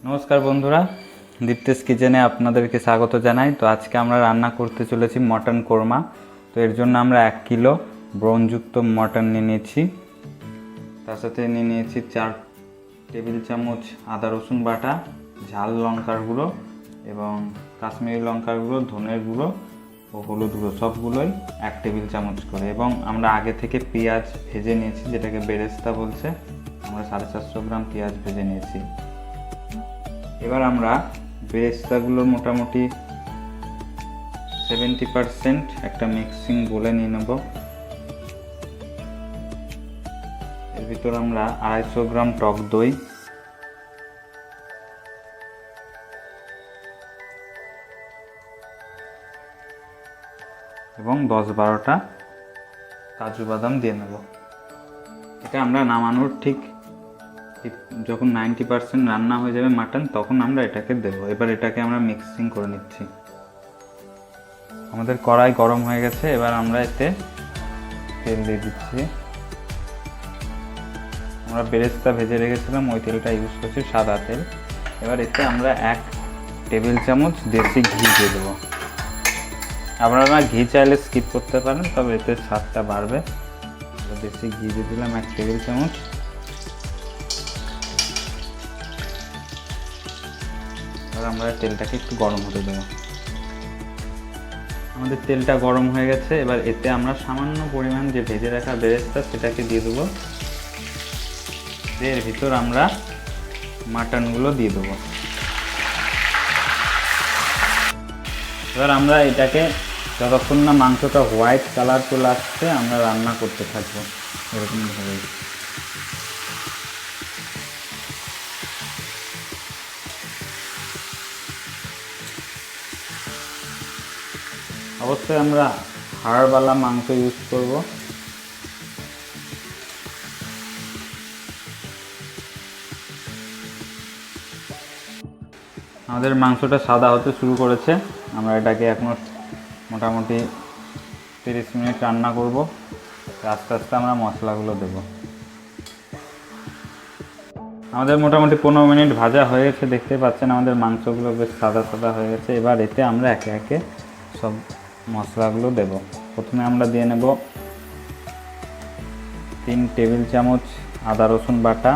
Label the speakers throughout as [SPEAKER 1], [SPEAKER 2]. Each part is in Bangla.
[SPEAKER 1] নমস্কার বন্ধুরা, দীপ্তেশ কিচেনে আপনাদেরকে স্বাগত জানাই। তো আজকে আমরা রান্না করতে চলেছি মটন কোরমা। তো এর জন্য আমরা 1 কিলো ব্রোনযুক্ত মটন নিয়ে নিয়েছি। তার সাথে নিয়ে নিয়েছি 4 টেবিল চামচ আদা রসুন বাটা, ঝাল লঙ্কার গুঁড়ো এবং কাশ্মীরি লঙ্কার গুঁড়ো, ধনের গুঁড়ো ও হলুদ গুঁড়ো সবগুলোই 1 টেবিল চামচ করে। এবং আমরা আগে থেকে পেঁয়াজ ভেজে নিয়েছি, যেটাকে বেরেস্তা বলছে। আমরা 450 গ্রাম পেঁয়াজ ভেজে নিয়েছি। এবার আমরা বেরেস্তাগুলোর মোটামুটি 70% একটা মিক্সিং বলে নিয়ে নেব। এর ভিতর আমরা 250 গ্রাম টক দই, এবং 10-12টা কাজু বাদাম দিয়ে নেব। এটা আমরা নামানোর ঠিক যখন 90% রান্না হয়ে যাবে মাটন, তখন আমরা এটাকে দেব। এবার এটাকে আমরা মিক্সিং করে নিচ্ছি। আমাদের কড়াই গরম হয়ে গেছে। এবার আমরা এতে তেল দিয়ে দিচ্ছি। আমরা বেরেস্তা ভেজে রেখেছিলাম, ওই তেলটা ইউজ করছি, সাদা তেল। এবার এতে আমরা 1 টেবিল চামচ দেশি ঘি দিয়ে দেবো। আপনারা ঘি চাইলে স্কিপ করতে পারেন, তবে এতে স্বাদটা বাড়বে। দেশি ঘি দিয়ে দিলাম 1 টেবিল চামচ। এবার আমরা তেলটাকে একটু গরম হতে দেবো। আমাদের তেলটা গরম হয়ে গেছে। এবার এতে আমরা সামান্য পরিমাণ যে ভেজে রাখা বেরেস্তা সেটাকে দিয়ে দেবো। এর ভিতর আমরা মাটনগুলো দিয়ে দেবো। এবার আমরা এটাকে যতক্ষণ না মাংসটা হোয়াইট কালার চলে আসছে আমরা রান্না করতে থাকবো এরকমভাবে। অবশ্যই আমরা হাড়ওয়ালা মাংস ইউজ করব। আমাদের মাংসটা সাদা হতে শুরু করেছে। আমরা এটাকে এখনো মোটামুটি 30 মিনিট রান্না করব। আস্তে আস্তে আমরা মশলাগুলো দেব। আমাদের মোটামুটি 15 মিনিট ভাজা হয়ে গেছে। দেখতে পাচ্ছেন আমাদের মাংসগুলো বেশ সাদা সাদা হয়ে গেছে। এবার এতে আমরা একে একে সব মশলাগুলো দেব। প্রথমে আমরা দিয়ে নেব 3 টেবিল চামচ আদা রসুন বাটা,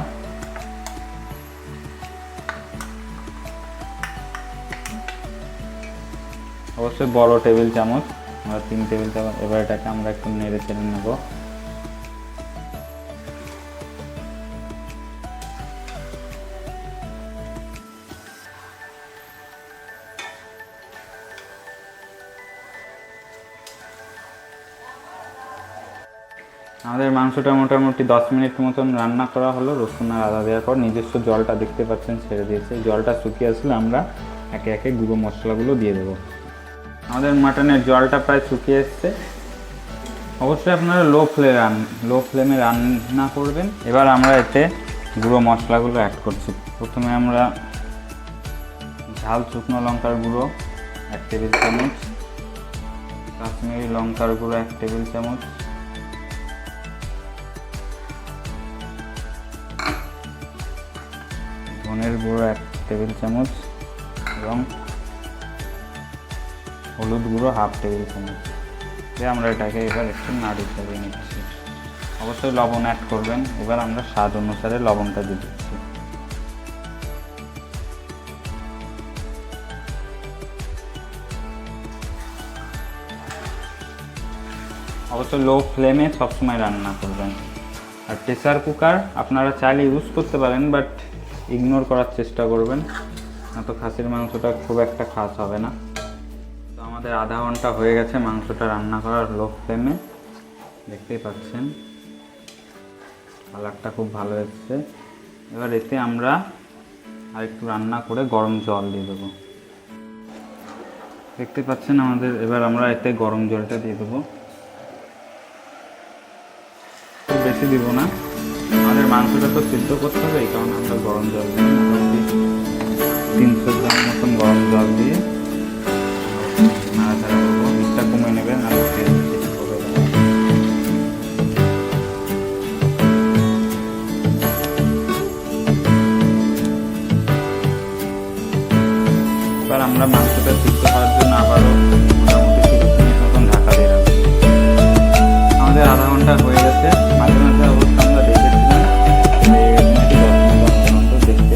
[SPEAKER 1] অবশ্যই বড় টেবিল চামচ, আমরা 3 টেবিল চামচ। এবার এটাকে আমরা একটু নেড়ে চেড়ে নেব। আমাদের মাংসটা মোটামুটি 10 মিনিট মতন রান্না করা হলো। রসুন আর আদা দেওয়ার পর নিজস্ব জলটা দেখতে পাচ্ছেন ছেড়ে দিয়েছে। জলটা শুকিয়ে আসলে আমরা একে একে গুঁড়ো মশলাগুলো দিয়ে দেবো। আমাদের মাটনের জলটা প্রায় শুকিয়ে এসছে। অবশ্যই আপনারা লো ফ্লেমে রান্না করবেন। এবার আমরা এতে গুঁড়ো মশলাগুলো অ্যাড করছি। প্রথমে আমরা ঝাল শুকনো লঙ্কার গুঁড়ো 1 টেবিল চামচ, কাশ্মীরি লঙ্কার গুঁড়ো 1 টেবিল চামচ, ধনের গুঁড়ো 1 টেবিল চামচ এবং হলুদ গুঁড়ো 1/2 টেবিল চামচ দিয়ে আমরা এটাকে এবার একটু নাড়ু চালিয়ে নিচ্ছি। অবশ্যই লবণ অ্যাড করবেন। এবার আমরা স্বাদ অনুসারে লবণটা দিয়ে দিচ্ছি। অবশ্যই লো ফ্লেমে সবসময় রান্না করবেন। আর প্রেসার কুকার আপনারা চাইলে ইউজ করতে পারেন, বাট ইগনোর করার চেষ্টা করবেন, না তো খাসির মাংসটা খুব একটা খাস হবে না। তো আমাদের আধা ঘন্টা হয়ে গেছে মাংসটা রান্না করার লো ফ্লেমে। দেখতেই পাচ্ছেন কালারটা খুব ভালো এসছে। এবার এতে আমরা আরেকটু রান্না করে গরম জল দিয়ে দেবো। দেখতে পাচ্ছেন আমাদের, এবার আমরা এতে গরম জলটা দিয়ে দেবো। খুব বেশি দিব না, আমাদের মাংসটা তো সিদ্ধ করতে হবে, এই কারণে আমরা গরম জল দিই। মোটামুটি 300 গ্রাম মতন গরম জল দিয়ে নাড়াচাড়া করবো। হিটটা কমে নেবেন আর এবার আমরা মাংসটা সিদ্ধ হওয়ার জন্য আবারও মোটামুটি 30 মিনিট মতন ঢাকা দিয়ে রাখবো। আমাদের আধা ঘন্টা হয়ে গেছে। মাঝে মাঝে অবশ্য আমরা দেখেছিলাম দেখতে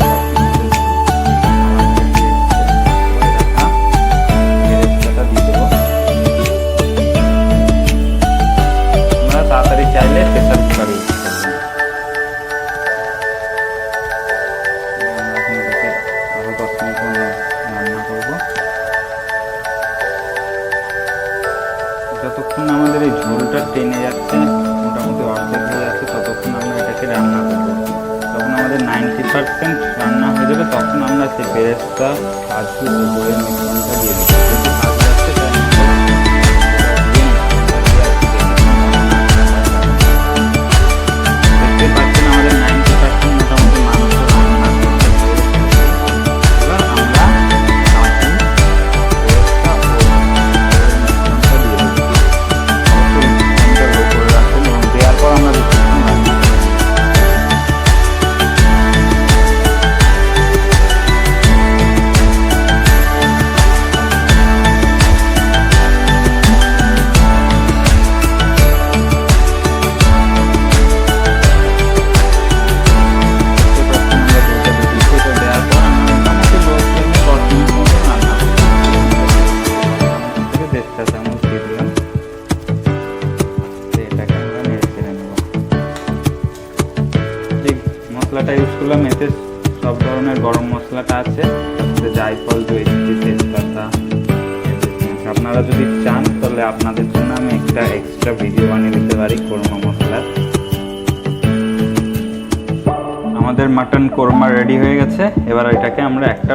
[SPEAKER 1] আমরা তাড়াতাড়ি চাইলে প্রেসার কুকারে ইউজ করবো। আমরা এখন এটাকে আরো 10 মিনিট রান্না করবো। যতক্ষণ আমাদের এই ঝোলটা টেনে যাচ্ছে, মোটামুটি অর্ধেক হয়ে যাচ্ছে, ততক্ষণ আমরা এটাকে রান্না করবো। যখন আমাদের 90% রান্না হয়ে যাবে তখন আমরা সেই পেঁয়াজটা কাজু ও দইয়ের মিশ্রণটা দিয়ে দেবো। দেখতে পাচ্ছেন আমাদের 90% মোটামুটি মাংস রান্না করতে এবার আমরা মশলাটা ইউজ করলাম, এতে সব ধরনের গরম মশলাটা আছে, জায়ফল, জয়িত্রী, তেজপাতা। আপনারা যদি চান তাহলে আপনাদের জন্য আমি একটা এক্সট্রা ভিডিও বানিয়ে দিতে পারি কোরমা মশলার। আমাদের মাটন কোরমা রেডি হয়ে গেছে। এবার এটাকে আমরা একটা